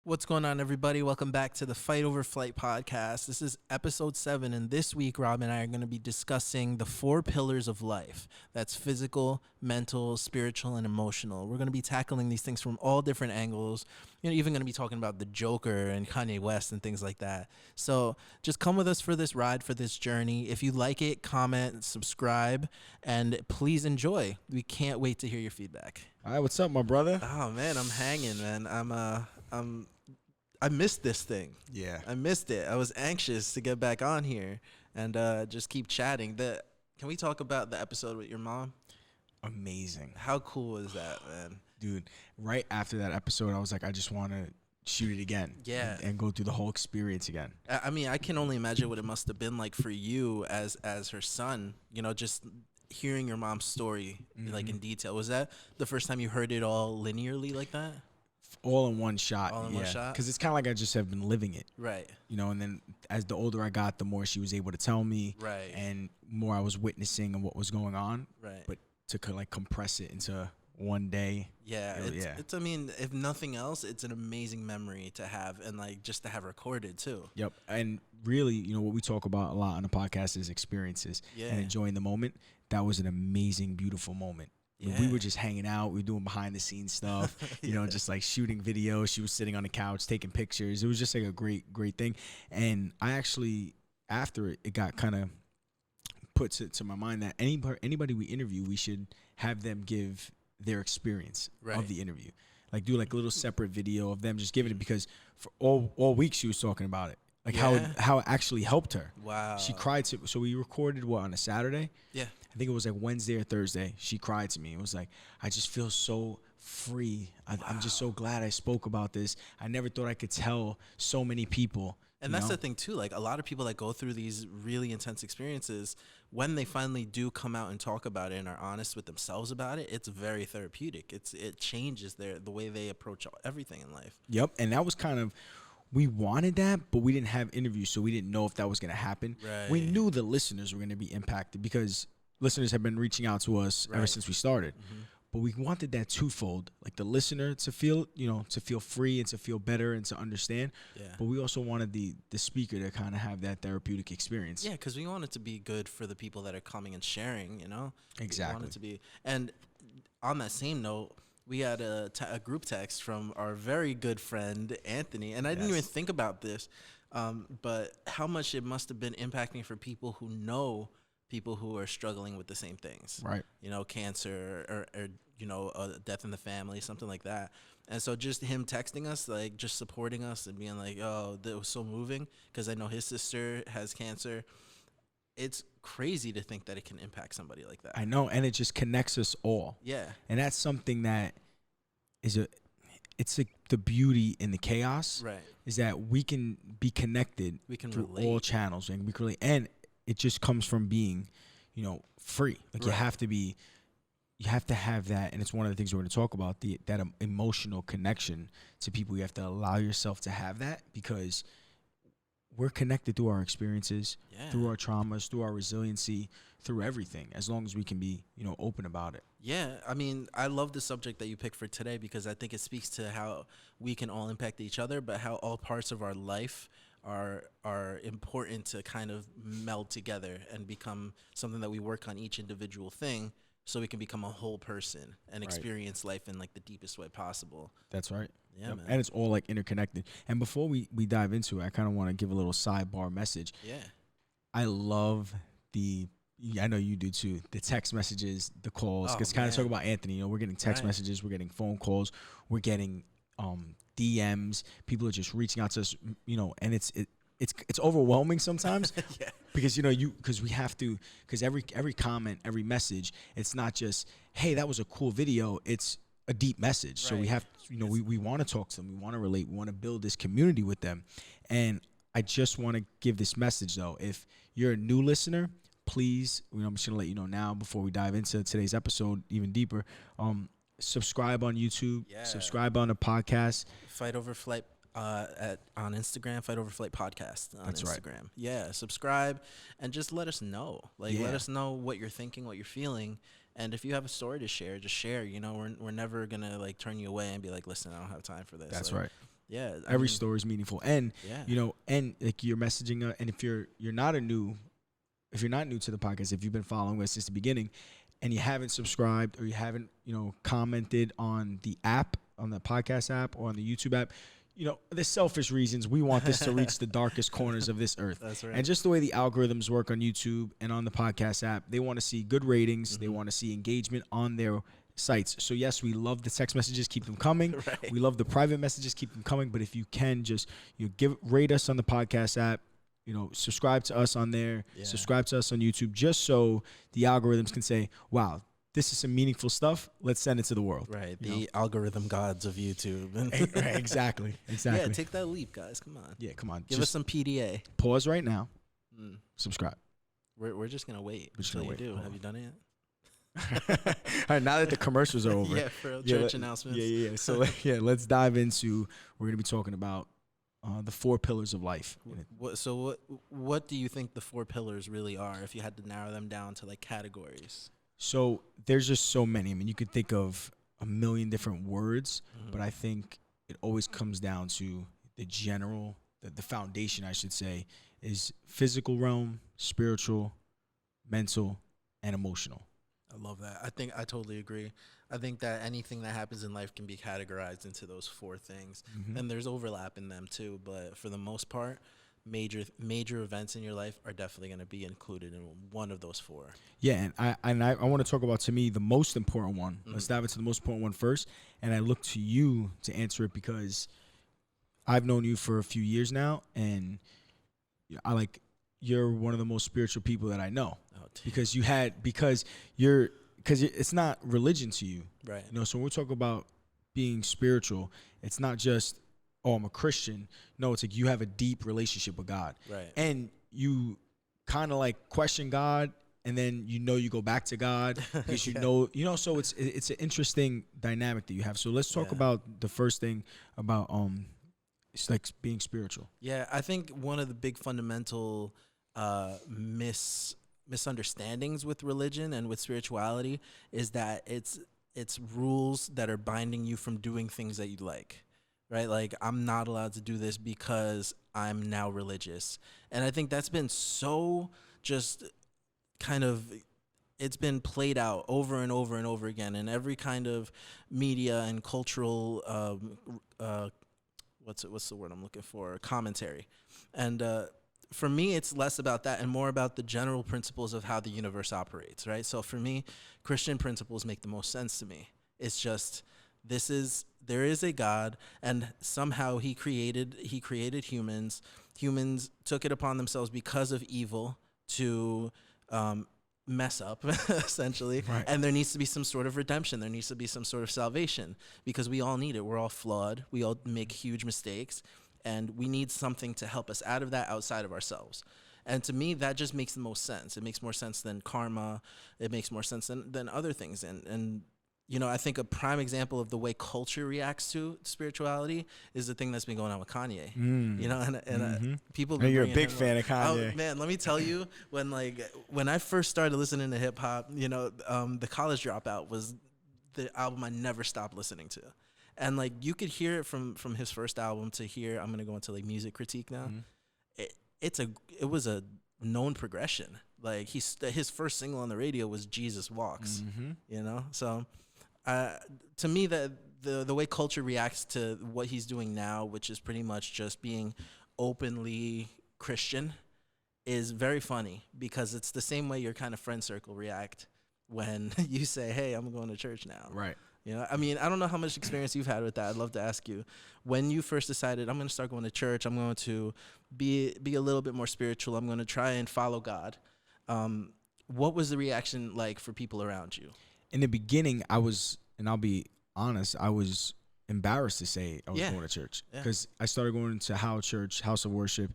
What's going on, everybody? Welcome back to the Fight Over Flight podcast. This is episode 7, and this week, Rob and I are going to be discussing the 4 pillars of life. That's physical, mental, spiritual, and emotional. We're going to be tackling these things from all different angles. Even going to be talking about the Joker and Kayne West and things like that. So just come with us for this ride, for this journey. If you like it, comment, subscribe, and please enjoy. We can't wait to hear your feedback. All right, what's up, my brother? Oh man, I'm hanging, man. I missed this thing. Yeah. I missed it. I was anxious to get back on here and just keep chatting. Can we talk about the episode with your mom? Amazing. How cool was that, man? Dude, right after that episode, I was like, I just want to shoot it again. Yeah. And go through the whole experience again. I mean, I can only imagine what it must have been like for you as her son, just hearing your mom's story, like in detail. Was that the first time you heard it all linearly like that? All in one shot. All in one shot? Because it's kind of like I just have been living it. Right. And then as the older I got, the more she was able to tell me. Right. And more I was witnessing and what was going on. Right. But to compress it into one day. Yeah. It's I mean, if nothing else, it's an amazing memory to have and like just to have recorded too. Yep. And really, what we talk about a lot on the podcast is experiences and enjoying the moment. That was an amazing, beautiful moment. Yeah. We were just hanging out. We were doing behind the scenes stuff, just like shooting videos. She was sitting on the couch taking pictures. It was just like a great, great thing. And I actually, after it got kind of put to my mind that anybody we interview, we should have them give their experience of the interview. Like do like a little separate video of them just giving it, because for all week she was talking about it. Like how it actually helped her. Wow. She cried so we recorded on a Saturday? Yeah. I think it was like Wednesday or Thursday. She cried to me. It was like, I just feel so free. I'm just so glad I spoke about this. I never thought I could tell so many people. And that's the thing too. Like a lot of people that go through these really intense experiences, when they finally do come out and talk about it and are honest with themselves about it, it's very therapeutic. It changes the way they approach everything in life. Yep. And that was kind of, we wanted that, but we didn't have interviews, so we didn't know if that was going to happen. Right. We knew the listeners were going to be impacted because listeners have been reaching out to us ever since we started. Mm-hmm. But we wanted that twofold, like the listener to feel, to feel free and to feel better and to understand. Yeah. But we also wanted the speaker to kind of have that therapeutic experience. Yeah, because we want it to be good for the people that are coming and sharing, Exactly. We want it to be. And on that same note, we had a group text from our very good friend, Anthony. And I didn't even think about this, but how much it must have been impacting for people who know people who are struggling with the same things. Right. Cancer or death in the family, something like that. And so just him texting us, like just supporting us and being like, oh, that was so moving because I know his sister has cancer. It's crazy to think that it can impact somebody like that. I know, and it just connects us all. Yeah. And that's something that it's like the beauty in the chaos. Right. Is that we can be connected through relate. all channels, and we can relate. And it just comes from being, free. Like you have to have that, and it's one of the things we're going to talk about, that emotional connection to people. You have to allow yourself to have that, because we're connected through our experiences, through our traumas, through our resiliency, through everything, as long as we can be, open about it. Yeah, I mean, I love the subject that you picked for today, because I think it speaks to how we can all impact each other, but how all parts of our life are important to kind of meld together and become something that we work on each individual thing, so we can become a whole person and experience life in like the deepest way possible. That's right. Yeah, man. And it's all like interconnected. And before we dive into it, I kind of want to give a little sidebar message. Yeah. I love I know you do too, the text messages, the calls. Because kind of talk about Anthony, we're getting text messages, we're getting phone calls, we're getting DMs. People are just reaching out to us, and it's overwhelming sometimes. Because because we have to, because every comment, every message, it's not just, hey, that was a cool video, it's a deep message. So we have we want to talk to them, we want to relate, we want to build this community with them. And I just want to give this message though. If you're a new listener, please, I'm just gonna let you know now before we dive into today's episode even deeper. Subscribe on YouTube, subscribe on the podcast. Fight Over Flight on Instagram, Fight Over Flight Podcast on Instagram. Right. Yeah, subscribe and just let us know. Let us know what you're thinking, what you're feeling. And if you have a story to share, just share. We're never gonna turn you away and be like, listen, I don't have time for this. That's right. Yeah. Every story is meaningful. And, yeah. you know, and like you're messaging, and if you're not new to the podcast, if you've been following us since the beginning and you haven't subscribed or you haven't, you know, commented on the app, on the podcast app or on the YouTube app, you know, the selfish reasons we want this to reach the darkest corners of this earth. That's right. And just the way the algorithms work on YouTube and on the podcast app, they want to see good ratings. Mm-hmm. They want to see engagement on their sites. So yes, we love the text messages, keep them coming. Right. We love the private messages, keep them coming. But if you can just, you know, rate us on the podcast app, you know, subscribe to us on there, subscribe to us on YouTube, just so the algorithms can say, wow, this is some meaningful stuff. Let's send it to the world. Right. The algorithm gods of YouTube. Right, exactly. Yeah, take that leap, guys. Come on. Yeah, come on. Give us some PDA. Pause right now. Subscribe. We're just going to wait until you do. Have you done it yet? All right, now that the commercials are over. Yeah, for church announcements. Yeah. So, let's dive into, we're going to be talking about the 4 pillars of life. What do you think the 4 pillars really are, if you had to narrow them down to like categories? So there's just so many. I mean, you could think of a million different words, but I think it always comes down to the general, the foundation, I should say, is physical realm, spiritual, mental, and emotional. I love that. I totally agree. I think that anything that happens in life can be categorized into those 4 things. And there's overlap in them too, but for the most part, major events in your life are definitely going to be included in one of those 4. Yeah, and I want to talk about, to me, the most important one. Let's dive into the most important one first. And I look to you to answer it because I've known you for a few years now, and you're one of the most spiritual people that I know. Because it's not religion to you. Right. You know, so when we talk about being spiritual, it's not just, oh, I'm a Christian. No, it's like you have a deep relationship with God. Right. And you kind of like question God, and then you go back to God because so it's an interesting dynamic that you have. So let's talk about the first thing about it's like being spiritual. Yeah, I think one of the big fundamental misunderstandings with religion and with spirituality is that it's rules that are binding you from doing things that you like. Right? Like, I'm not allowed to do this because I'm now religious. And I think that's been so just kind of, it's been played out over and over and over again in every kind of media and cultural, what's the word I'm looking for? Commentary. And for me, it's less about that and more about the general principles of how the universe operates, right? So for me, Christian principles make the most sense to me. It's just, there is a God, and somehow he created humans. Humans took it upon themselves because of evil to mess up, essentially. Right. And there needs to be some sort of redemption. There needs to be some sort of salvation because we all need it. We're all flawed. We all make huge mistakes, and we need something to help us out of that outside of ourselves. And to me, that just makes the most sense. It makes more sense than karma. It makes more sense than other things. And you know, I think a prime example of the way culture reacts to spirituality is the thing that's been going on with Kanye. You know, and people. You're a big fan of Kanye. Oh, man, let me tell you, when I first started listening to hip hop, you know, the College Dropout was the album I never stopped listening to, and like you could hear it from his first album to here. I'm gonna go into like music critique now. It was a known progression. Like his first single on the radio was Jesus Walks. You know, so. To me, the way culture reacts to what he's doing now, which is pretty much just being openly Christian, is very funny because it's the same way your kind of friend circle react when you say, hey, I'm going to church now. Right. You know, I mean, I don't know how much experience you've had with that. I'd love to ask you, when you first decided, I'm going to start going to church, I'm going to be a little bit more spiritual, I'm going to try and follow God. What was the reaction like for people around you? In the beginning, and I'll be honest, I was embarrassed to say I was going to church because I started going to House of Worship,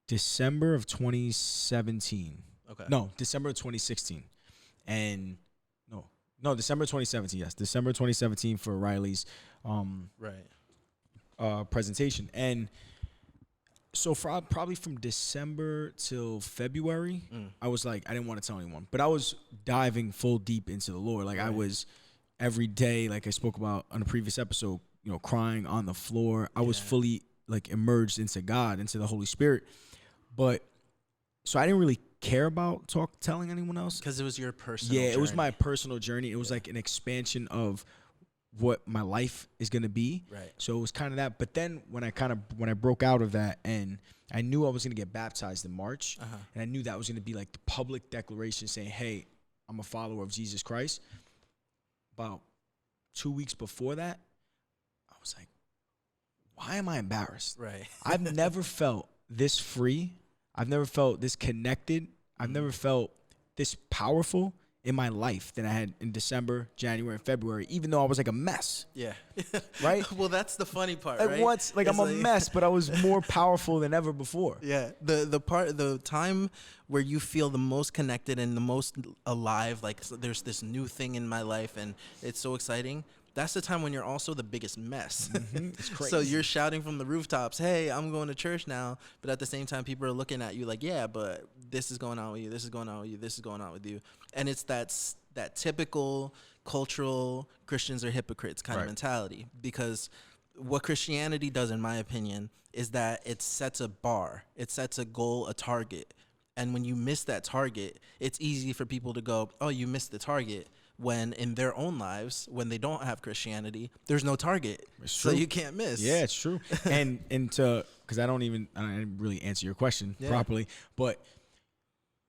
December of 2017. Okay. No, December of 2016. And no, December 2017. Yes, December 2017 for Riley's presentation. And so probably from December till February, I was like, I didn't want to tell anyone, but I was diving full deep into the Lord. Like I was every day, like I spoke about on a previous episode, crying on the floor. I was fully like immersed into God, into the Holy Spirit. But so I didn't really care about telling anyone else. Because it was your personal journey. It was my personal journey. It was like an expansion of what my life is going to be. Right. So it was kind of that. But then when I broke out of that, and I knew I was going to get baptized in March, and I knew that was going to be like the public declaration saying, hey, I'm a follower of Jesus Christ. About 2 weeks before that, I was like, why am I embarrassed? Right. I've never felt this free. I've never felt this connected. I've never felt this powerful in my life than I had in December, January, and February, even though I was like a mess. Yeah. Right? Well, that's the funny part, like right? I'm a mess, but I was more powerful than ever before. Yeah. The time where you feel the most connected and the most alive, like there's this new thing in my life and it's so exciting. That's the time when you're also the biggest mess. It's crazy. So you're shouting from the rooftops, hey, I'm going to church now. But at the same time, people are looking at you like, yeah, but this is going on with you. This is going on with you. This is going on with you. And it's that typical cultural Christians are hypocrites kind of mentality. Because what Christianity does, in my opinion, is that it sets a bar. It sets a goal, a target. And when you miss that target, it's easy for people to go, oh, you missed the target. When in their own lives, when they don't have Christianity, there's no target, so you can't miss. Yeah, it's true. and because I didn't really answer your question properly, but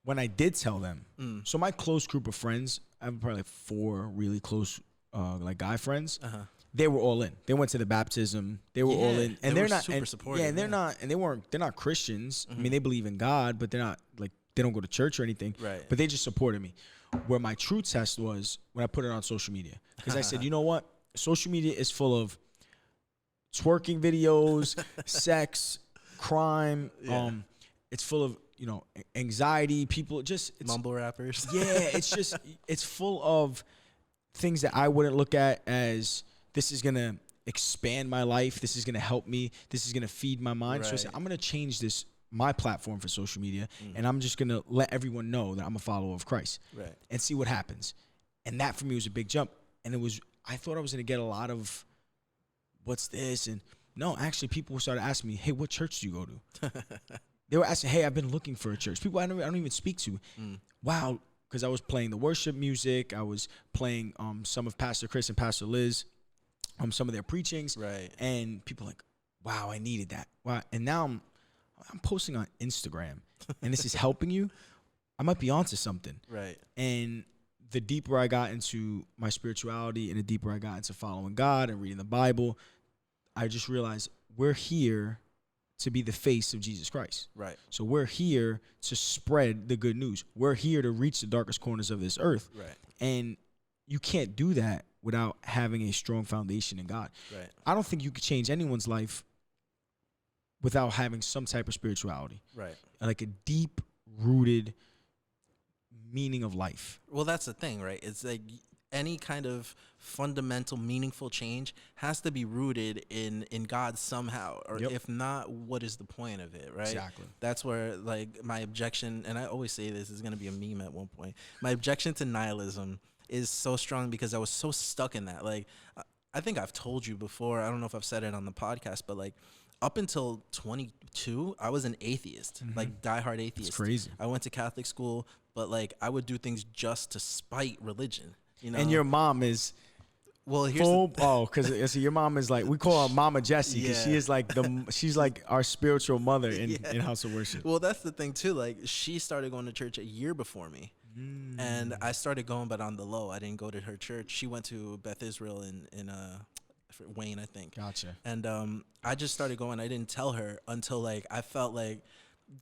when I did tell them, so my close group of friends, I have probably like 4 really close like guy friends. They were all in. They went to the baptism. They were all in, and they're not super supportive. Yeah, and they're not Christians. I mean, they believe in God, but they're not like they don't go to church or anything. Right. But they just supported me. Where my true test was when I put it on social media. Because I said, you know what? Social media is full of twerking videos, sex, crime. It's full of, anxiety. People mumble rappers. Yeah, it's full of things that I wouldn't look at as this is going to expand my life. This is going to help me. This is going to feed my mind. Right. So I said, I'm going to change my platform for social media, and I'm just going to let everyone know that I'm a follower of Christ and see what happens. And that for me was a big jump. And I thought I was going to get a lot of, what's this? And no, actually people started asking me, hey, what church do you go to? They were asking, hey, I've been looking for a church. People I don't even speak to. Wow. Because I was playing the worship music. I was playing some of Pastor Chris and Pastor Liz, some of their preachings. Right. And people like, wow, I needed that. Wow. And now I'm posting on Instagram and this is helping you, I might be onto something. Right. And the deeper I got into my spirituality and the deeper I got into following God and reading the Bible, I just realized we're here to be the face of Jesus Christ. Right. So we're here to spread the good news. We're here to reach the darkest corners of this earth. Right. And you can't do that without having a strong foundation in God. Right. I don't think you could change anyone's life without having some type of spirituality. Right. Like a deep-rooted meaning of life. Well, that's the thing, right? It's like any kind of fundamental, meaningful change has to be rooted in God somehow. Or if not, what is the point of it, right? Exactly. That's where, like, my objection, and I always say this is going to be a meme at one point, my objection to nihilism is so strong because I was so stuck in that. Like, I think I've told you before, I don't know if I've said it on the podcast, but, like, up until 22, I was an atheist, like diehard atheist. It's crazy. I went to Catholic school, but like I would do things just to spite religion. And your mom is here's because your mom is like, we call her Mama Jessie because she is like she's like our spiritual mother in House of Worship. Well, that's the thing too. Like she started going to church a year before me. And I started going, but on the low. I didn't go to her church. She went to Beth Israel in Wayne, I think. Gotcha. And I just started going. I didn't tell her until like I felt like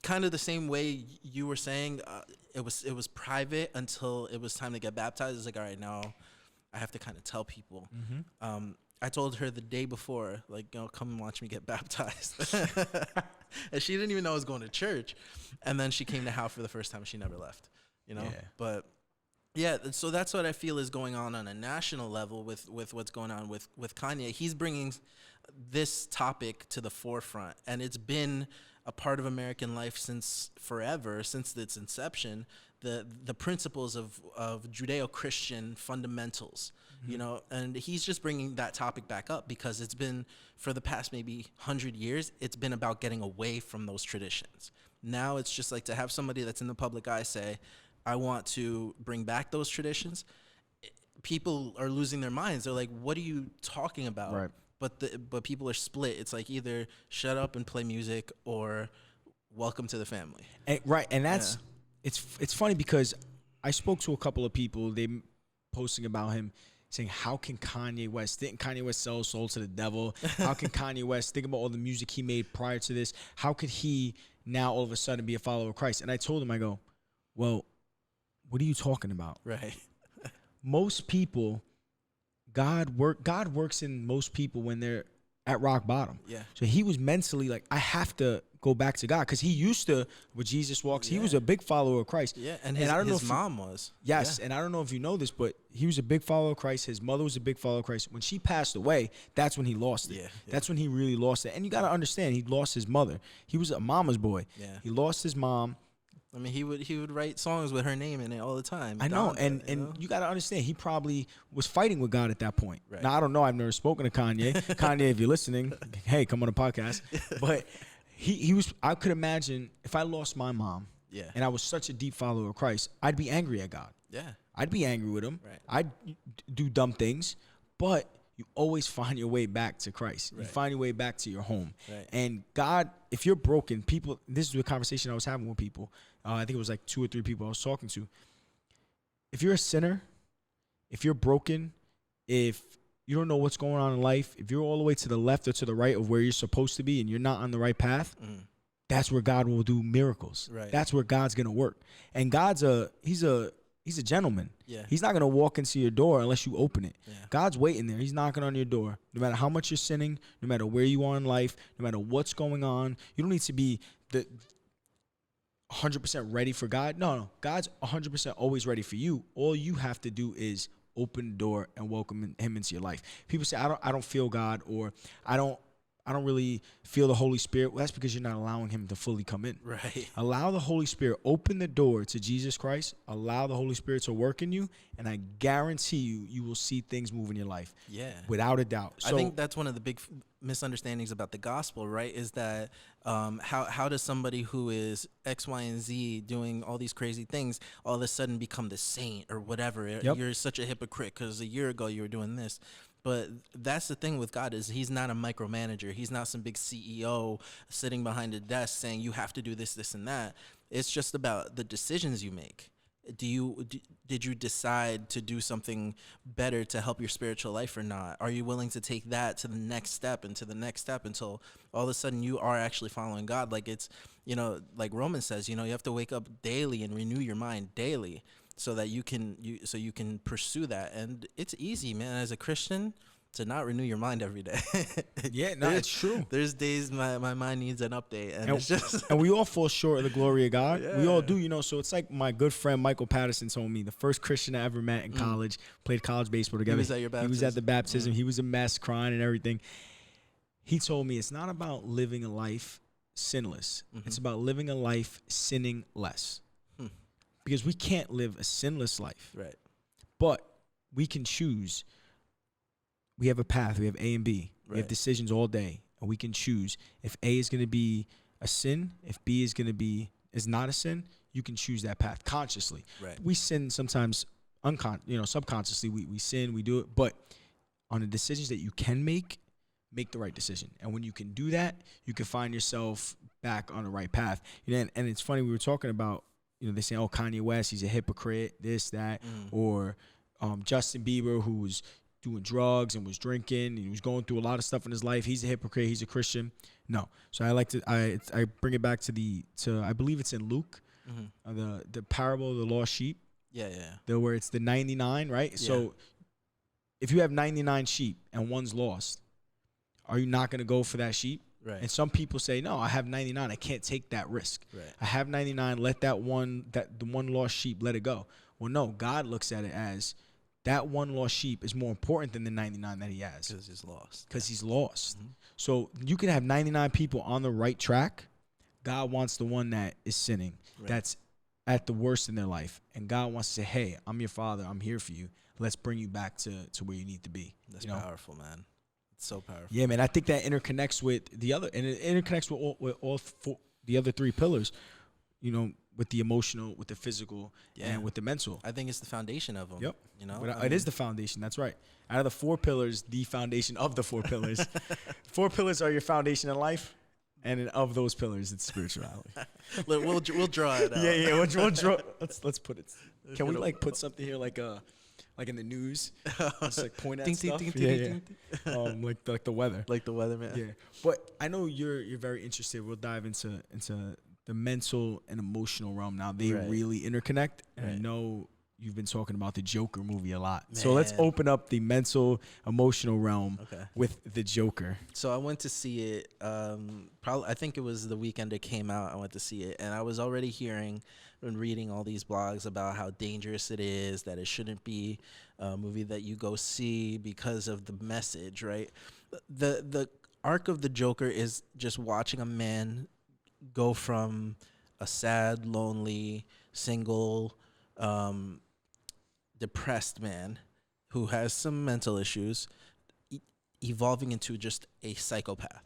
kind of the same way you were saying. It was private until it was time to get baptized. It's like, all right, now I have to kind of tell people. I told her the day before, like, come and watch me get baptized. And she didn't even know I was going to church. And then she came to Howe for the first time. She never left, But yeah, so that's what I feel is going on a national level with what's going on with Kanye. He's bringing this topic to the forefront, and it's been a part of American life since forever, since its inception. The principles of Judeo-Christian fundamentals, you know, and he's just bringing that topic back up because it's been, for the past maybe 100 years, it's been about getting away from those traditions. Now it's just like to have somebody that's in the public eye say, I want to bring back those traditions. People are losing their minds. They're like, what are you talking about? Right. But people are split. It's like either shut up and play music or welcome to the family. And that's it's funny because I spoke to a couple of people. They posting about him saying, how can Kanye West, didn't Kanye West sell his soul to the devil? How can Kanye West, think about all the music he made prior to this, how could he now all of a sudden be a follower of Christ? And I told him, I go, well, what are you talking about? Right. Most people, God works in most people when they're at rock bottom. Yeah. So he was mentally like, I have to go back to God, because he used to, with Jesus Walks, he was a big follower of Christ. Yeah, and his mom was. Yes, and I don't know if you know this, but he was a big follower of Christ. His mother was a big follower of Christ. When she passed away, that's when he lost it. Yeah. That's when he really lost it. And you got to understand, he lost his mother. He was a mama's boy. Yeah. He lost his mom. I mean, he would write songs with her name in it all the time. I know, Donda, and you got to understand, he probably was fighting with God at that point. Right. Now, I don't know. I've never spoken to Kanye. Kanye, if you're listening, hey, come on the podcast. But he was, I could imagine if I lost my mom and I was such a deep follower of Christ, I'd be angry at God. Yeah. I'd be angry with him. Right. I'd do dumb things, but you always find your way back to Christ. You find your way back to your home. Right. And God, if you're broken, people, this is the conversation I was having with people. I think it was like 2 or 3 people I was talking to. If you're a sinner, if you're broken, if you don't know what's going on in life, if you're all the way to the left or to the right of where you're supposed to be and you're not on the right path, that's where God will do miracles. Right. That's where God's going to work. And he's a gentleman. Yeah. He's not going to walk into your door unless you open it. Yeah. God's waiting there. He's knocking on your door. No matter how much you're sinning, no matter where you are in life, no matter what's going on, you don't need to be the 100% ready for God. No. God's 100% always ready for you. All you have to do is open the door and welcome him into your life. People say, I don't feel God, or I don't really feel the Holy Spirit. Well, that's because you're not allowing him to fully come in. Right. Allow the Holy Spirit, open the door to Jesus Christ, allow the Holy Spirit to work in you, and I guarantee you will see things move in your life. Yeah. Without a doubt. So, I think that's one of the big misunderstandings about the gospel, right? Is that how does somebody who is X, Y, and Z doing all these crazy things all of a sudden become the saint or whatever? Yep. You're such a hypocrite because a year ago you were doing this. But that's the thing with God, is he's not a micromanager. He's not some big CEO sitting behind a desk saying you have to do this, this, and that. It's just about the decisions you make. Did you decide to do something better to help your spiritual life or not? Are you willing to take that to the next step and to the next step until all of a sudden you are actually following God? Like it's, like Romans says, you have to wake up daily and renew your mind daily, so that you can pursue that. And it's easy, man, as a Christian, to not renew your mind every day. Yeah, no, it's true. There's days my mind needs an update, and it's just and we all fall short of the glory of God. Yeah. We all do, so it's like my good friend Michael Patterson told me, the first Christian I ever met in college, played college baseball together. He was at your baptism. He was at the baptism. He was a mess, crying and everything. He told me it's not about living a life sinless. It's about living a life sinning less. Because we can't live a sinless life. Right. But we can choose. We have a path. We have A and B. Right. We have decisions all day. And we can choose. If A is going to be a sin, if B is not a sin, you can choose that path consciously. Right. We sin sometimes subconsciously. We sin, we do it. But on the decisions that you can make the right decision. And when you can do that, you can find yourself back on the right path. And it's funny, we were talking about, they say, oh, Kanye West, he's a hypocrite, this, that, or Justin Bieber, who was doing drugs and was drinking and he was going through a lot of stuff in his life. He's a hypocrite. He's a Christian. No. So I bring it back to I believe it's in Luke, the parable of the lost sheep. Yeah. Where it's the 99, right? Yeah. So if you have 99 sheep and one's lost, are you not going to go for that sheep? Right. And some people say, no, I have 99. I can't take that risk. Right. I have 99. Let the one lost sheep, let it go. Well, no, God looks at it as that one lost sheep is more important than the 99 that he has. Because he's lost. Because he's lost. Mm-hmm. So you can have 99 people on the right track. God wants the one that is sinning, that's at the worst in their life. And God wants to say, hey, I'm your father. I'm here for you. let's bring you back to where you need to be. That's powerful, man. It's so powerful. Yeah, man. I think that interconnects with the other, and it interconnects with all four, the other three pillars. You know, with the emotional, with the physical, and with the mental. I think it's the foundation of them. Yep. You know, But it is the foundation. That's right. Out of the 4 pillars, the foundation of the 4 pillars. 4 pillars are your foundation in life, and of those pillars, it's spirituality. we'll draw it out. Yeah. We'll draw. Let's put it. Can we like put something here like in the news? Just like point at stuff. Like the weather. Like the weather, man. Yeah. But I know you're very interested. We'll dive into the mental and emotional realm now. They really interconnect, and I know you've been talking about the Joker movie a lot. Man. So let's open up the mental, emotional realm with the Joker. So I went to see it. I think it was the weekend it came out. I went to see it, and I was already hearing and reading all these blogs about how dangerous it is, that it shouldn't be a movie that you go see because of the message, right? The arc of the Joker is just watching a man go from a sad, lonely, single, depressed man who has some mental issues evolving into just a psychopath.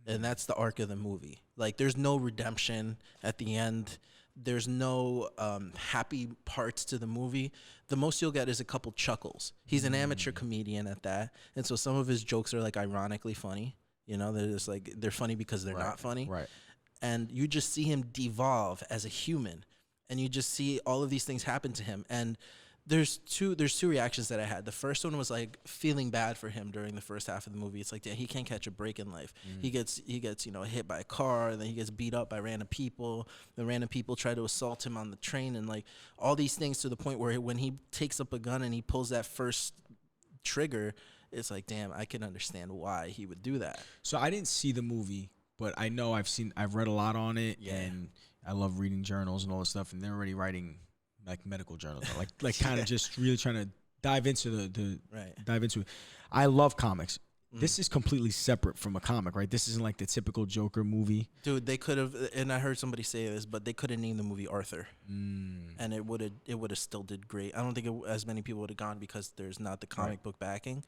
And that's the arc of the movie. Like, there's no redemption at the end. There's no happy parts to the movie. The most you'll get is a couple chuckles. He's an amateur comedian at that. And so some of his jokes are like ironically funny. You know, they're just like, they're funny because they're not funny. Right. And you just see him devolve as a human, and you just see all of these things happen to him. And there's two reactions that I had. The first one was like feeling bad for him during the first half of the movie. It's like, damn, he can't catch a break in life. He gets hit by a car, and then he gets beat up by random people. The random people try to assault him on the train, and like all these things, to the point where when he takes up a gun and he pulls that first trigger, it's like, damn, I can understand why he would do that. So I didn't see the movie, but I know I've read a lot on it, and I love reading journals and all this stuff, and they're already writing like medical journals, like kind of just really trying to dive into dive into it. I love comics. This is completely separate from a comic, right? This isn't like the typical Joker movie. Dude, they could have, and I heard somebody say this, but they could have named the movie Arthur, and it would have still did great. I don't think as many people would have gone because there's not the comic book backing,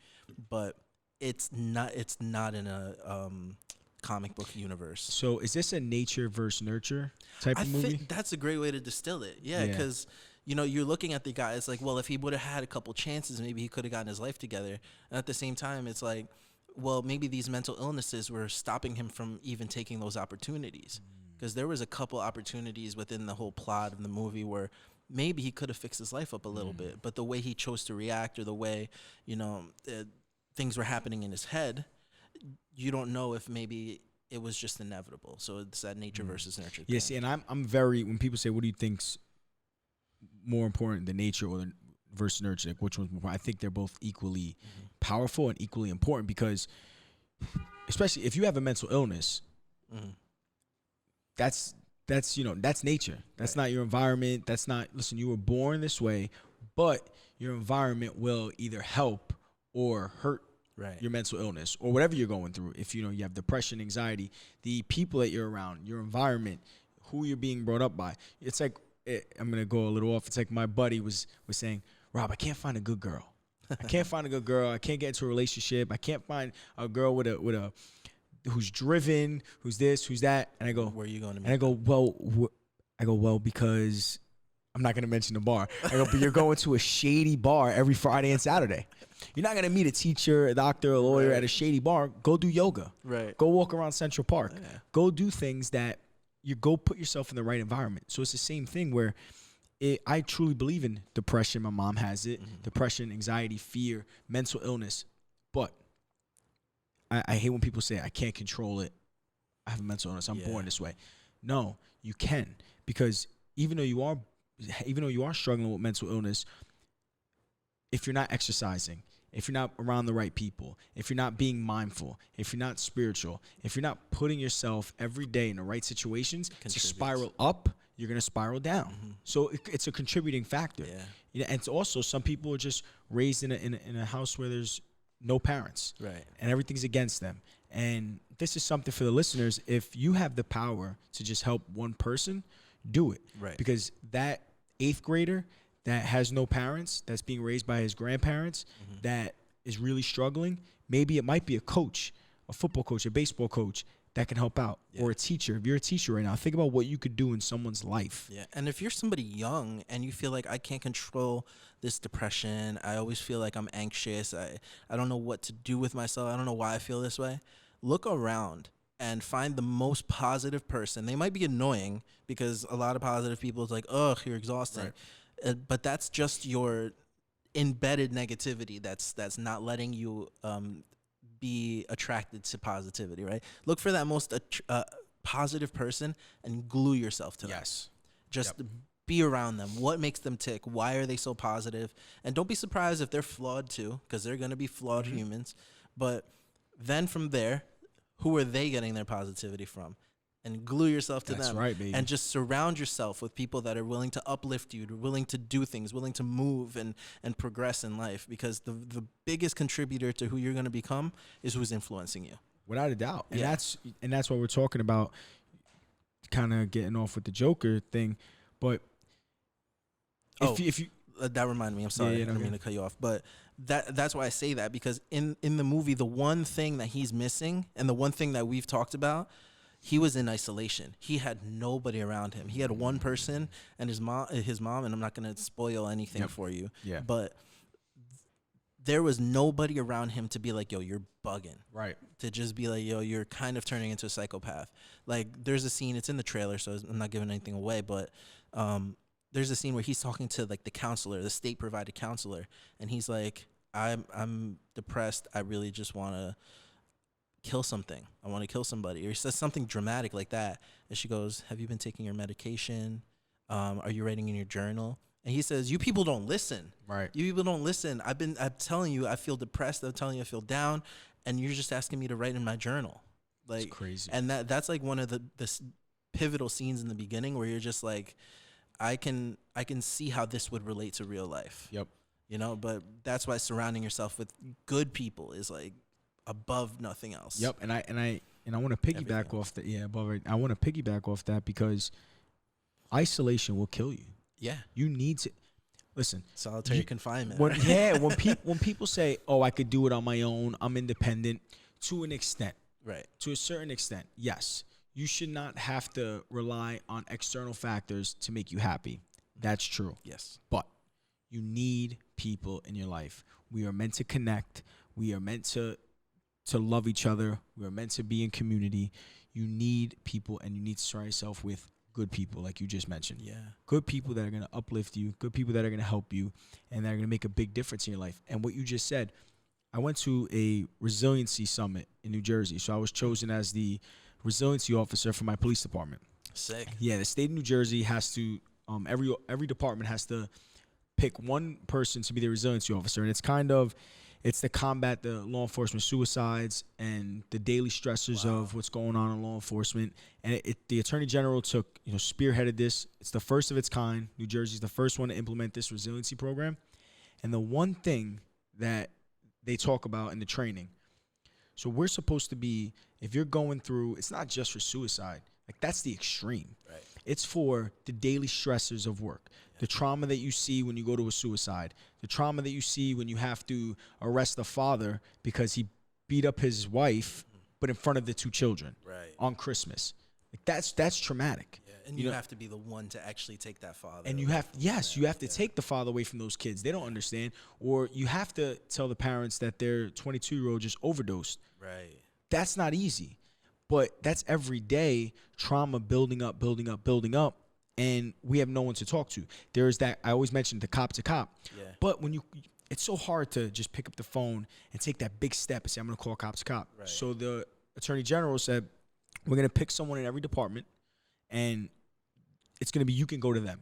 but it's not in a comic book universe. So is this a nature versus nurture type of movie? I think that's a great way to distill it. Yeah, because you're looking at the guy. It's like, well, if he would have had a couple chances, maybe he could have gotten his life together. And at the same time, it's like, well, maybe these mental illnesses were stopping him from even taking those opportunities. Because there was a couple opportunities within the whole plot of the movie where maybe he could have fixed his life up a little bit, but the way he chose to react, or the way things were happening in his head, you don't know if maybe it was just inevitable. So it's that nature versus nurture thing. Yeah, see, and I'm very, when people say, what do you think's more important, the nature or the versus nurture, like which one's more important? I think they're both equally powerful and equally important, because especially if you have a mental illness, that's nature. That's not your environment. That's not, listen, you were born this way, but your environment will either help or hurt your mental illness or whatever you're going through. If you have depression, anxiety, the people that you're around, your environment, who you're being brought up by. It's like, I'm gonna go a little off. It's like my buddy was saying, Rob, I can't find a good girl. I can't find a good girl. I can't get into a relationship. I can't find a girl with a who's driven, who's this, who's that. And I go, where are you going to meet? And I go, well, because I'm not gonna mention the bar. I go, but you're going to a shady bar every Friday and Saturday. You're not gonna meet a teacher, a doctor, a lawyer at a shady bar. Go do yoga. Right. Go walk around Central Park. Yeah. Go do things that you go put yourself in the right environment. So it's the same thing where I truly believe in depression. My mom has it. Depression, anxiety, fear, mental illness. But I hate when people say, I can't control it. I have a mental illness. I'm born this way. No, you can. Because even though you are struggling with mental illness, if you're not exercising, if you're not around the right people, if you're not being mindful, if you're not spiritual, if you're not putting yourself every day in the right situations to spiral up, you're going to spiral down. So it's a contributing factor. Yeah. And it's also, some people are just raised in a house where there's no parents. Right. And everything's against them. And this is something for the listeners. If you have the power to just help one person, do it. Right. Because that 8th grader that has no parents, that's being raised by his grandparents, that is really struggling, maybe it might be a coach, a football coach, a baseball coach that can help out, or a teacher. If you're a teacher right now, think about what you could do in someone's life. Yeah, and if you're somebody young and you feel like I can't control this depression, I always feel like I'm anxious, I don't know what to do with myself, I don't know why I feel this way, look around and find the most positive person. They might be annoying because a lot of positive people is like, ugh, you're exhausting. Right. But that's just your embedded negativity that's not letting you be attracted to positivity, right? Look for that most positive person and glue yourself to them. Yes. Just be around them. What makes them tick? Why are they so positive? And don't be surprised if they're flawed too, because they're going to be flawed humans. But then from there, who are they getting their positivity from? And glue yourself to them. That's right, baby. And just surround yourself with people that are willing to uplift you, willing to do things, willing to move and progress in life. Because the biggest contributor to who you're going to become is who's influencing you. Without a doubt. And that's what we're talking about, kind of getting off with the Joker thing. But if you that reminded me, I'm sorry, I didn't mean to cut you off. But that's why I say that, because in the movie, the one thing that he's missing and the one thing that we've talked about, he was in isolation. He had nobody around him. He had one person and his mom, and I'm not going to spoil anything for you. Yeah. But there was nobody around him to be like, yo, you're bugging. Right. To just be like, yo, you're kind of turning into a psychopath. Like, there's a scene, it's in the trailer, so I'm not giving anything away, but there's a scene where he's talking to like the counselor, the state provided counselor, and he's like, I'm depressed. I really just want to kill something. I want to kill somebody. Or he says something dramatic like that. And she goes, have you been taking your medication? Are you writing in your journal? And he says, you people don't listen. Right. You people don't listen. I'm telling you, I feel depressed. I'm telling you, I feel down. And you're just asking me to write in my journal. Like, it's crazy. And that's like one of the pivotal scenes in the beginning where you're just like, I can see how this would relate to real life. Yep. You know, but that's why surrounding yourself with good people is like above nothing else. Yep. And I want to piggyback off that. Yeah, above it. I want to piggyback off that because isolation will kill you. Yeah. You need to listen. Solitary confinement. When, yeah. When people say, "Oh, I could do it on my own. I'm independent," to an extent. Right. To a certain extent, yes. You should not have to rely on external factors to make you happy. That's true. Yes. But you need people in your life. We are meant to connect. We are meant to love each other. We are meant to be in community. You need people, and you need to surround yourself with good people, like you just mentioned. Yeah. Good people that are going to uplift you, good people that are going to help you, and that are going to make a big difference in your life. And what you just said, I went to a resiliency summit in New Jersey. So I was chosen as the resiliency officer for my police department. Sick. Yeah, the state of New Jersey has to, every department has to pick one person to be the resiliency officer. And it's to combat the law enforcement suicides and the daily stressors of what's going on in law enforcement. And the Attorney General spearheaded this. It's the first of its kind. New Jersey's the first one to implement this resiliency program. And the one thing that they talk about in the training, so we're supposed to be, if you're going through, it's not just for suicide. Like, that's the extreme. Right. It's for the daily stressors of work. The trauma that you see when you go to a suicide, the trauma that you see when you have to arrest a father because he beat up his wife, but in front of the two children on Christmas. Like, that's traumatic. Yeah. And you have to be the one to actually take that father. And you have, you have to take the father away from those kids. They don't understand. Or you have to tell the parents that their 22-year-old just overdosed. Right. That's not easy. But that's every day trauma building up. And we have no one to talk to. There's that, I always mention the cop to cop. Yeah. But it's so hard to just pick up the phone and take that big step and say, I'm going to call cop to cop. Right. So the Attorney General said, we're going to pick someone in every department, and it's going to be, you can go to them.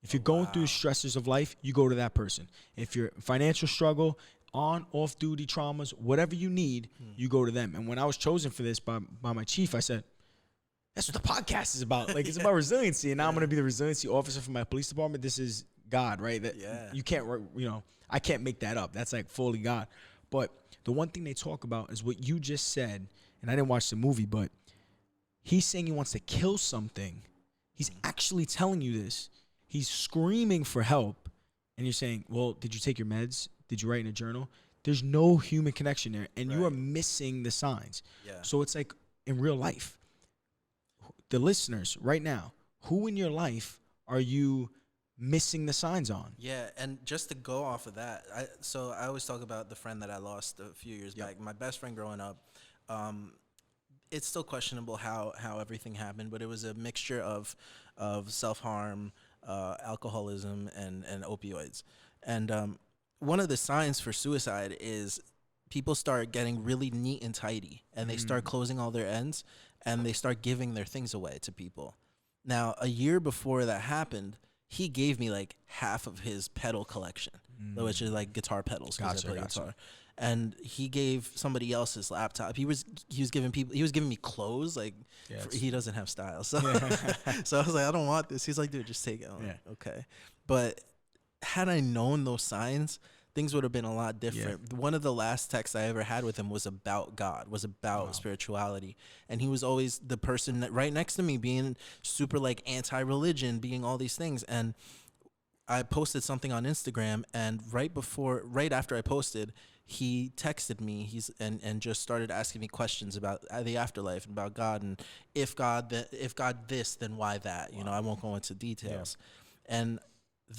If you're going through the stresses of life, you go to that person. If you're financial struggle, on, off-duty traumas, whatever you need, you go to them. And when I was chosen for this by my chief, I said, that's what the podcast is about. Like, it's about resiliency. And now I'm going to be the resiliency officer for my police department. This is God, right? You can't, I can't make that up. That's like fully God. But the one thing they talk about is what you just said. And I didn't watch the movie, but he's saying he wants to kill something. He's actually telling you this. He's screaming for help. and you're saying, well, did you take your meds? Did you write in a journal? There's no human connection there, and you are missing the signs. Yeah. So it's like in real life, the listeners right now, who in your life are you missing the signs on? Yeah, and just to go off of that, I always talk about the friend that I lost a few years back. My best friend growing up. It's still questionable how everything happened, but it was a mixture of self-harm, alcoholism, and opioids. And one of the signs for suicide is people start getting really neat and tidy, and they start closing all their ends, and they start giving their things away to people. Now, a year before that happened, he gave me like half of his pedal collection, which is like guitar pedals, because I play guitar. And he gave somebody else his laptop. He was giving me clothes. Like, he doesn't have style. So so I was like, I don't want this. He's like, dude, just take it. I'm like, okay. But had I known those signs, things would have been a lot different. One of the last texts I ever had with him was about God, was about spirituality. And he was always the person right next to me, being super like anti-religion, being all these things. And I posted something on Instagram, and right after I posted, he texted me. And just started asking me questions about the afterlife and about God, and if God this, then why that? You know, I won't go into details. And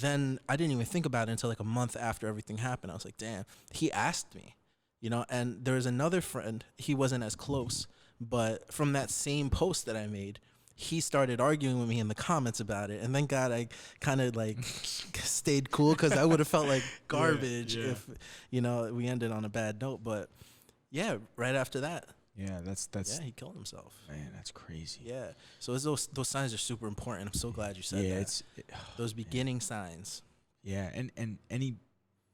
then I didn't even think about it until like a month after everything happened. I was like, damn, he asked me, you know. And there was another friend, he wasn't as close, but from that same post that I made, he started arguing with me in the comments about it. And thank God I kind of like stayed cool, because I would have felt like garbage if, you know, we ended on a bad note. But yeah, right after that. Yeah, that's he killed himself. Man, that's crazy. Yeah. So those signs are super important. I'm so glad you said that. Those beginning signs. Yeah, and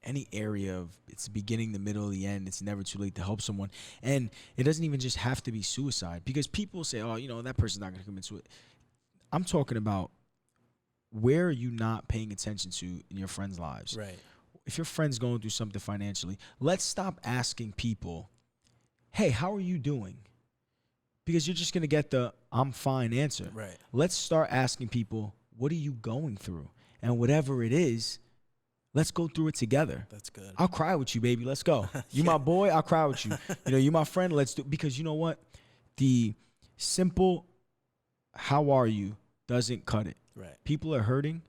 any area of it's the beginning, the middle, the end, it's never too late to help someone. And it doesn't even just have to be suicide, because people say, oh, you know, that person's not going to commit suicide. I'm talking about, where are you not paying attention to in your friends' lives? Right. If your friend's going through something financially, let's stop asking people, hey, how are you doing? Because you're just going to get the I'm fine answer. Right. Let's start asking people, what are you going through? And whatever it is, let's go through it together. That's good. I'll cry with you, baby. Let's go. You my boy, I'll cry with you. You know, you my friend. Let's do, because you know what? The simple how are you doesn't cut it. Right. People are hurting,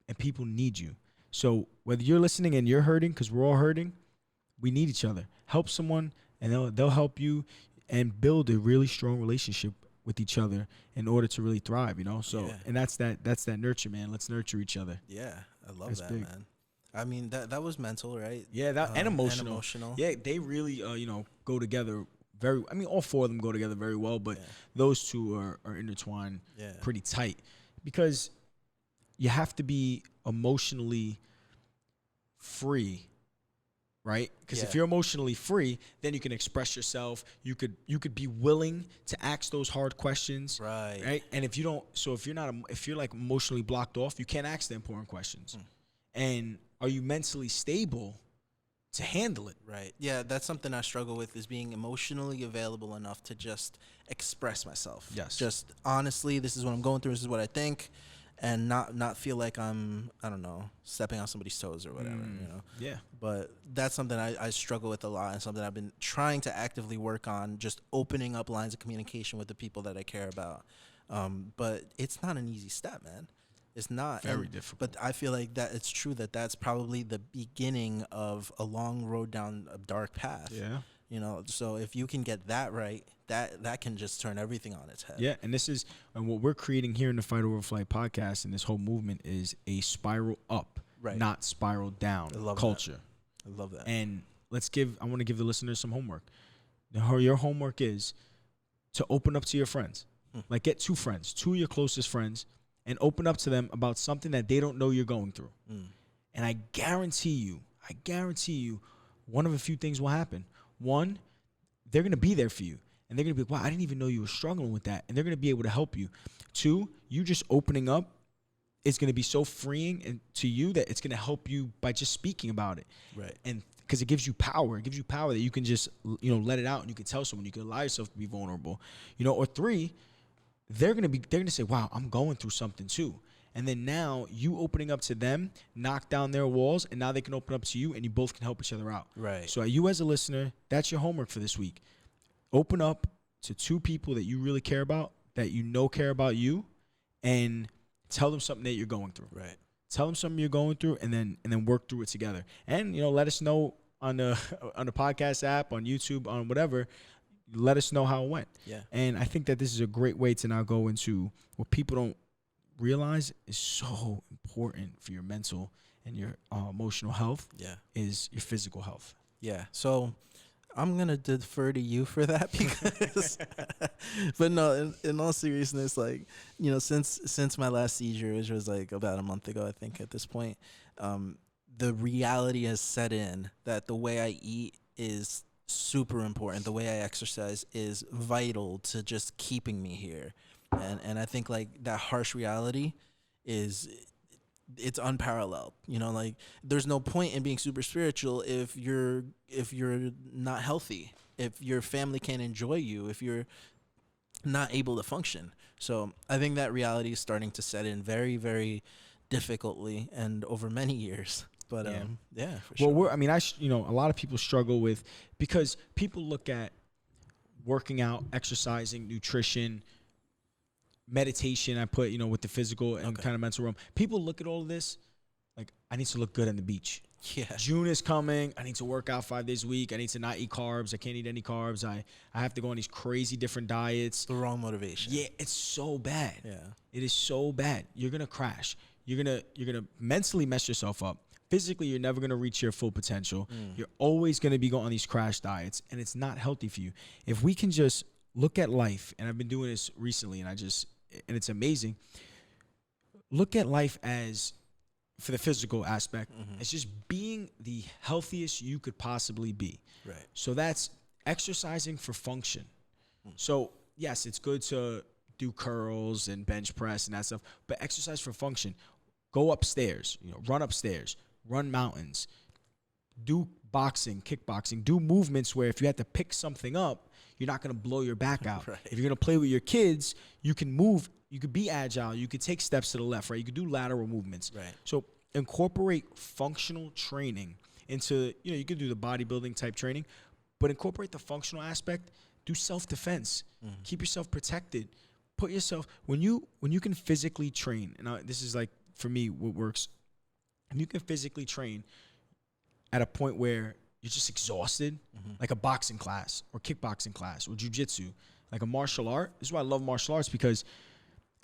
and people need you. So whether you're listening and you're hurting, because we're all hurting, we need each other. Help someone, and they'll help you, and build a really strong relationship with each other in order to really thrive, you know? So, and that's that nurture, man. Let's nurture each other. Yeah, I love That's that, big. man. I mean, that was mental, right? Yeah, that and emotional. And emotional. Yeah, they really, you know, go together very, I mean, all four of them go together very well, but those two are intertwined pretty tight, because you have to be emotionally free, right? Because if you're emotionally free, then you can express yourself. You could be willing to ask those hard questions, right? And if you don't, so if you're like emotionally blocked off, you can't ask the important questions. And are you mentally stable to handle it? Right. Yeah, that's something I struggle with, is being emotionally available enough to just express myself. Yes. Just honestly, this is what I'm going through, this is what I think, and not feel like I'm, I don't know, stepping on somebody's toes or whatever, you know? Yeah. But that's something I struggle with a lot, and something I've been trying to actively work on, just opening up lines of communication with the people that I care about. But it's not an easy step, man. It's not. Very difficult. But I feel like that it's true that's probably the beginning of a long road down a dark path. Yeah. You know, so if you can get that right, that can just turn everything on its head. Yeah, and what we're creating here in the Fight Over Flight podcast and this whole movement is a spiral up, not spiral down culture. I love that. And I want to give the listeners some homework. Your homework is to open up to your friends. Like, get two of your closest friends, and open up to them about something that they don't know you're going through. And I guarantee you, one of a few things will happen. One, they're going to be there for you. And they're going to be like, wow, I didn't even know you were struggling with that. And they're going to be able to help you. Two, you just opening up is going to be so freeing to you that it's going to help you by just speaking about it. Right. And because it gives you power. It gives you power that you can just, you know, let it out, and you can tell someone. You can allow yourself to be vulnerable. You know, or three, they're going to say, wow, I'm going through something too. And then now you opening up to them, knock down their walls, and now they can open up to you, and you both can help each other out. Right. So you as a listener, that's your homework for this week. Open up to two people that you really care about, that you know care about you, and tell them something that you're going through. Right. Tell them something you're going through, and then work through it together. And let us know on the podcast app, on YouTube, on whatever. Let us know how it went. Yeah. And I think that this is a great way to now go into what people don't realize is so important for your mental and your emotional health. Yeah. Is your physical health. Yeah. So I'm going to defer to you for that because, but no, in all seriousness, like, since my last seizure, which was like about a month ago, I think at this point, the reality has set in that the way I eat is super important. The way I exercise is vital to just keeping me here. And I think like that harsh reality it's unparalleled. Like there's no point in being super spiritual if you're not healthy, if your family can't enjoy you, if you're not able to function. So I think that reality is starting to set in very, very difficultly and over many years. But yeah, for sure. Well, a lot of people struggle with, because people look at working out, exercising, nutrition, meditation. I put with the physical and kind of mental realm. People look at all of this like, I need to look good on the beach. Yeah. June is coming. I need to work out 5 days a week. I need to not eat carbs. I can't eat any carbs. I have to go on these crazy different diets. The wrong motivation. Yeah, it's so bad. Yeah. It is so bad. You're gonna crash. You're gonna mentally mess yourself up. Physically, you're never going to reach your full potential. You're always going to be going on these crash diets, and it's not healthy for you. If we can just look at life, and I've been doing this recently, and it's amazing. Look at life as, for the physical aspect, as just being the healthiest you could possibly be. Right. So that's exercising for function. So, yes, it's good to do curls and bench press and that stuff, but exercise for function. Go upstairs, run upstairs. Run mountains, do boxing, kickboxing, do movements where if you have to pick something up, you're not going to blow your back out. Right. If you're going to play with your kids, you can move, you could be agile, you could take steps to the left, right? You could do lateral movements. Right. So incorporate functional training into, you could do the bodybuilding type training, but incorporate the functional aspect. Do self-defense. Keep yourself protected. Put yourself, when you can physically train, and this is like, for me, what works. And you can physically train at a point where you're just exhausted, like a boxing class or kickboxing class or jiu-jitsu, like a martial art. This is why I love martial arts, because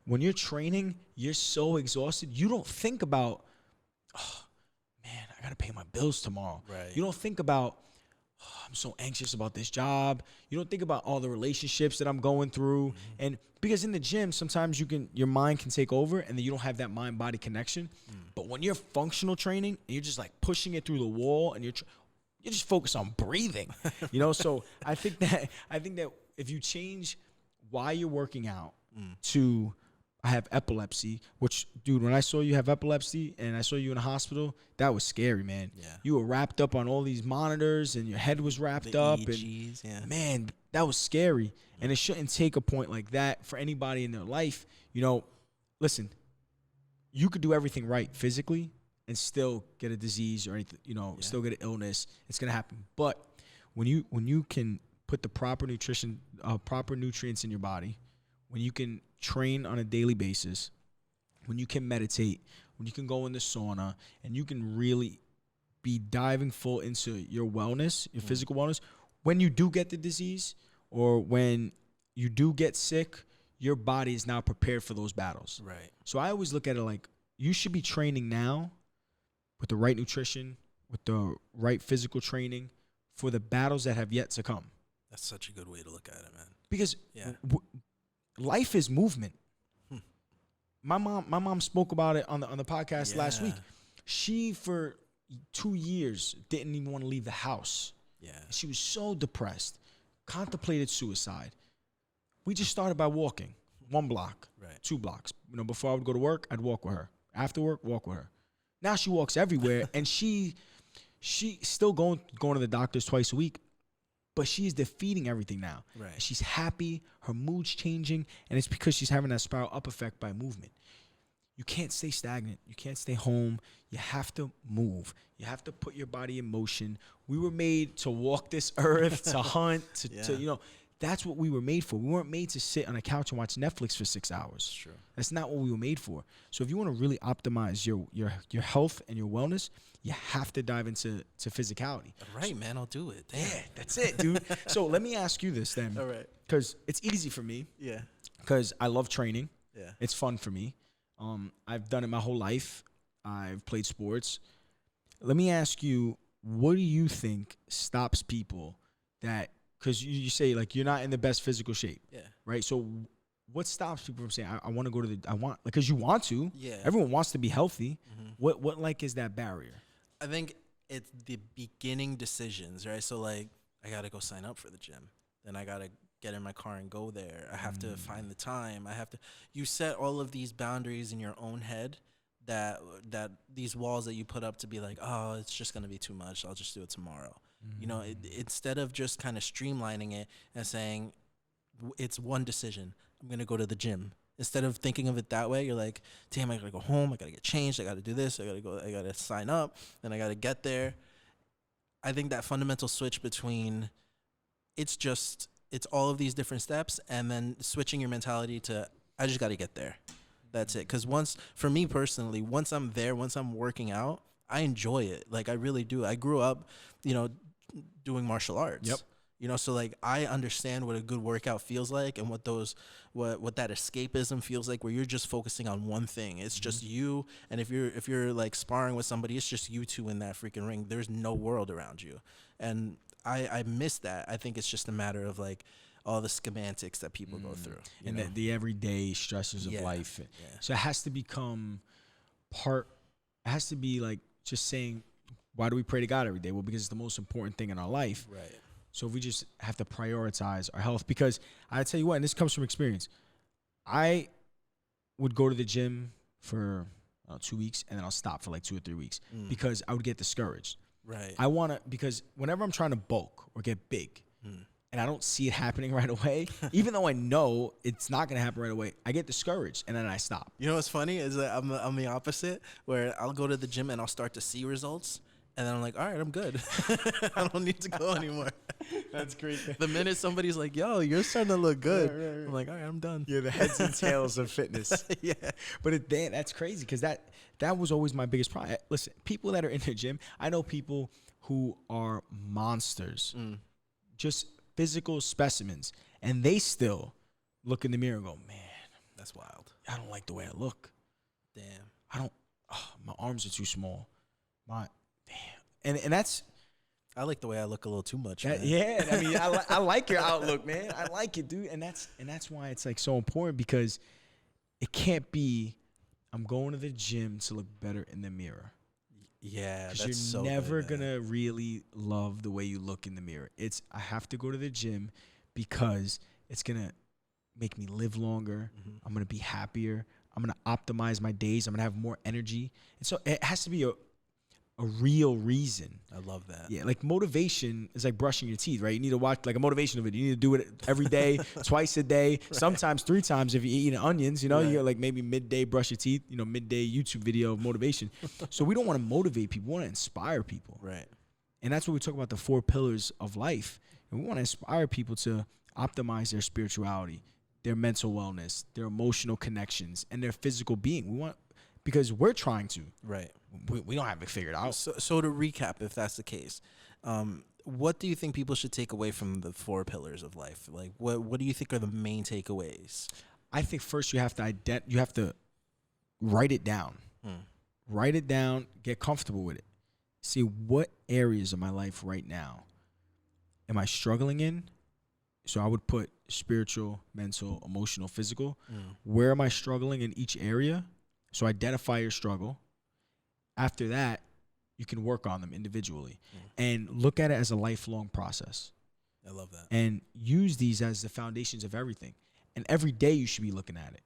when you're training, you're so exhausted. You don't think about, oh, man, I got to pay my bills tomorrow. Right. You don't think about, oh, I'm so anxious about this job. You don't think about all the relationships that I'm going through. And because in the gym, sometimes your mind can take over, and then you don't have that mind-body connection. But when you're functional training and you're just like pushing it through the wall, and you're just focused on breathing, So I think that if you change why you're working out to, I have epilepsy, which, dude, when I saw you have epilepsy and I saw you in a hospital, that was scary, man. Yeah. You were wrapped up on all these monitors and your head was wrapped The up. EEGs, and man, that was scary. And it shouldn't take a point like that for anybody in their life. Listen, you could do everything right physically and still get a disease or anything, still get an illness. It's going to happen. But when you can put the proper nutrition, proper nutrients in your body, when you can train on a daily basis, when you can meditate, when you can go in the sauna, and you can really be diving full into your wellness, your physical wellness, when you do get the disease or when you do get sick, your body is now prepared for those battles. Right. So I always look at it like, you should be training now with the right nutrition, with the right physical training for the battles that have yet to come. That's such a good way to look at it, man. Because life is movement. My mom spoke about it on the podcast last week. She, for 2 years, didn't even want to leave the house. Yeah. She was so depressed, contemplated suicide. We just started by walking 1 block, 2 blocks. Before I would go to work, I'd walk with her. After work, walk with her. Now she walks everywhere, and she still going to the doctors twice a week, but she's defeating everything now. Right. She's happy. Her mood's changing, and it's because she's having that spiral up effect by movement. you can't stay stagnant. You can't stay home. You have to move. You have to put your body in motion. We were made to walk this earth, to hunt, to that's what we were made for. We weren't made to sit on a couch and watch Netflix for 6 hours. That's true. That's not what we were made for. So if you want to really optimize your health and your wellness, you have to dive into physicality. Right, man, I'll do it. Damn. Yeah, that's it, dude. So let me ask you this then. All right. Because it's easy for me. Yeah. Because I love training. Yeah. It's fun for me. I've done it my whole life. I've played sports. Let me ask you, what do you think stops people that, because you say like you're not in the best physical shape. Yeah. Right. So what stops people from saying, I want to go to because you want to. Yeah. Everyone wants to be healthy. Mm-hmm. What like is that barrier? I think it's the beginning decisions, right? So like I got to go sign up for the gym. Then I got to get in my car and go there. I have to find the time. You set all of these boundaries in your own head that these walls that you put up to be like, oh, it's just going to be too much. I'll just do it tomorrow. You know, instead of just kind of streamlining it and saying it's one decision, I'm going to go to the gym. Instead of thinking of it that way, you're like, damn, I got to go home. I got to get changed. I got to do this. I got to sign up. Then I got to get there. I think that fundamental switch between it's all of these different steps and then switching your mentality to, I just got to get there. That's it. Because for me personally, once I'm there, once I'm working out, I enjoy it. Like I really do. I grew up, doing martial arts. Yep. So like I understand what a good workout feels like and what that escapism feels like, where you're just focusing on one thing. It's just you, and if you're like sparring with somebody, it's just you two in that freaking ring. There's no world around you. And I miss that. I think it's just a matter of like all the schematics that people go through. And the everyday stresses of life. Yeah. So it has to become it has to be like just saying, why do we pray to God every day? Well, because it's the most important thing in our life. Right. So if we just have to prioritize our health, because I tell you what, and this comes from experience, I would go to the gym for 2 weeks and then I'll stop for like 2 or 3 weeks because I would get discouraged. Right. Because whenever I'm trying to bulk or get big and I don't see it happening right away, even though I know it's not going to happen right away, I get discouraged and then I stop. You know what's funny is that I'm the opposite, where I'll go to the gym and I'll start to see results. And then I'm like, all right, I'm good. I don't need to go anymore. That's great. The minute somebody's like, yo, you're starting to look good. Right. I'm like, all right, I'm done. Yeah, the heads and tails of fitness. Yeah. But that's crazy because that was always my biggest problem. Listen, people that are in the gym, I know people who are monsters, just physical specimens, and they still look in the mirror and go, man, that's wild. I don't like the way I look. Damn. My arms are too small. And that's, I like the way I look a little too much. Yeah, I mean, I like your outlook, man. I like it, dude. And that's why it's like so important, because it can't be, I'm going to the gym to look better in the mirror. Yeah, that's you're so never good, gonna really love the way you look in the mirror. I have to go to the gym because it's gonna make me live longer. I'm gonna be happier. I'm gonna optimize my days. I'm gonna have more energy. And so it has to be a real reason. I love that. Yeah, like motivation is like brushing your teeth, right? You need to watch like a motivation video. You need to do it every day, twice a day, right. Sometimes 3 times if you're eating onions, right. You got like maybe midday brush your teeth, midday YouTube video of motivation. So we don't want to motivate people. We want to inspire people. Right. And that's what we talk about, the 4 pillars of life. And we want to inspire people to optimize their spirituality, their mental wellness, their emotional connections, and their physical being. Because we're trying to. Right. We don't have it figured out. So to recap, if that's the case, what do you think people should take away from the 4 pillars of life? Like, what do you think are the main takeaways? I think first you have to write it down. Write it down. Get comfortable with it. See what areas of my life right now am I struggling in. So I would put spiritual, mental, emotional, physical. Where am I struggling in each area? So identify your struggle. After that, you can work on them individually and look at it as a lifelong process. I love that. And use these as the foundations of everything. And every day you should be looking at it.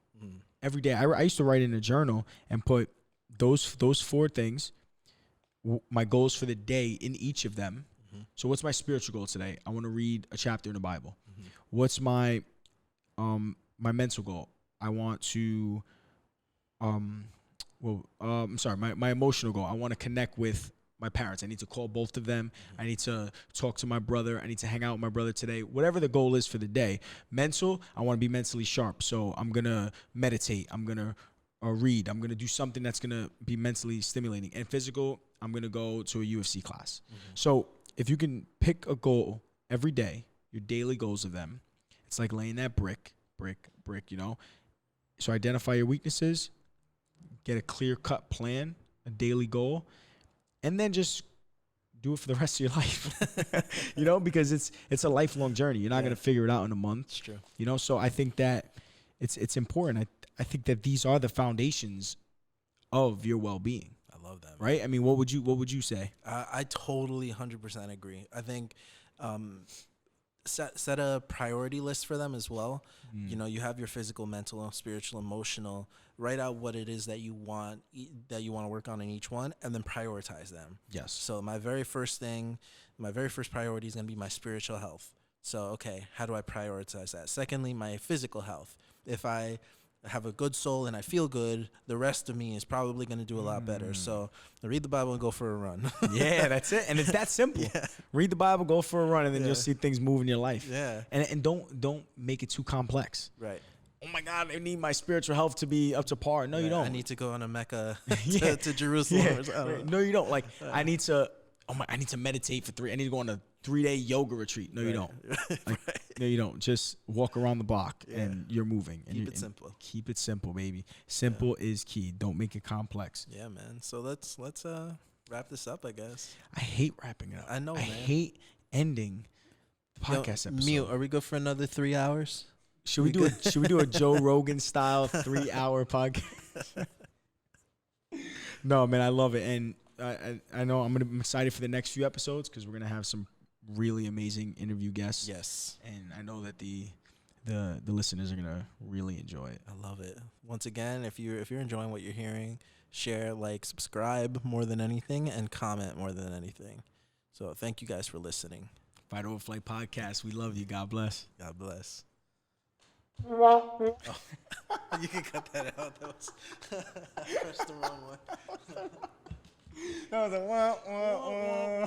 Every day. I used to write in a journal and put those 4 things, my goals for the day in each of them. So what's my spiritual goal today? I want to read a chapter in the Bible. What's my mental goal? I want to I'm sorry, my emotional goal. I want to connect with my parents. I need to call both of them. I need to talk to my brother. I need to hang out with my brother today. Whatever the goal is for the day. Mental, I want to be mentally sharp. So I'm going to meditate. I'm going to read. I'm going to do something that's going to be mentally stimulating. And physical, I'm going to go to a UFC class. So if you can pick a goal every day, your daily goals of them, it's like laying that brick, you know. So identify your weaknesses, get a clear-cut plan, a daily goal, and then just do it for the rest of your life, you know, because it's a lifelong journey. You're not going to figure it out in a month. It's true. You know, so I think that it's important. I think that these are the foundations of your well-being. I love that. Right? I mean, what would you say? I totally 100% agree. I think set a priority list for them as well. You know, you have your physical, mental, spiritual, emotional. Write out what it is that you want to work on in each one, and then prioritize them. Yes. So my very first priority is going to be my spiritual health. So, okay, how do I prioritize that? Secondly, my physical health. If I have a good soul and I feel good, the rest of me is probably going to do a lot better. So read the Bible and go for a run. Yeah, that's it. And it's that simple. Yeah. Read the Bible, go for a run, and then you'll see things move in your life. Yeah. And don't make it too complex. Right. Oh my God, I need my spiritual health to be up to par. No, you don't. I need to go on a Mecca to Jerusalem. Yeah. No, you don't. Like I need to meditate for I need to go on a 3-day yoga retreat. No, you don't. Like, no, you don't. Just walk around the block and you're moving. And keep it simple. Keep it simple, baby. Simple is key. Don't make it complex. Yeah, man. So let's wrap this up, I guess. I hate wrapping it up. I know, man. I hate ending the podcast episode. Mute, are we good for another 3 hours? Should we do a Joe Rogan style 3-hour podcast? No, man, I love it. And I know I'm excited for the next few episodes because we're gonna have some really amazing interview guests. Yes. And I know that the listeners are gonna really enjoy it. I love it. Once again, if you're enjoying what you're hearing, share, like, subscribe more than anything, and comment more than anything. So thank you guys for listening. Fight Over Flight Podcast. We love you. God bless. God bless. Oh. You can cut that out. That was I pressed the wrong one. That was a wah, wah, wah.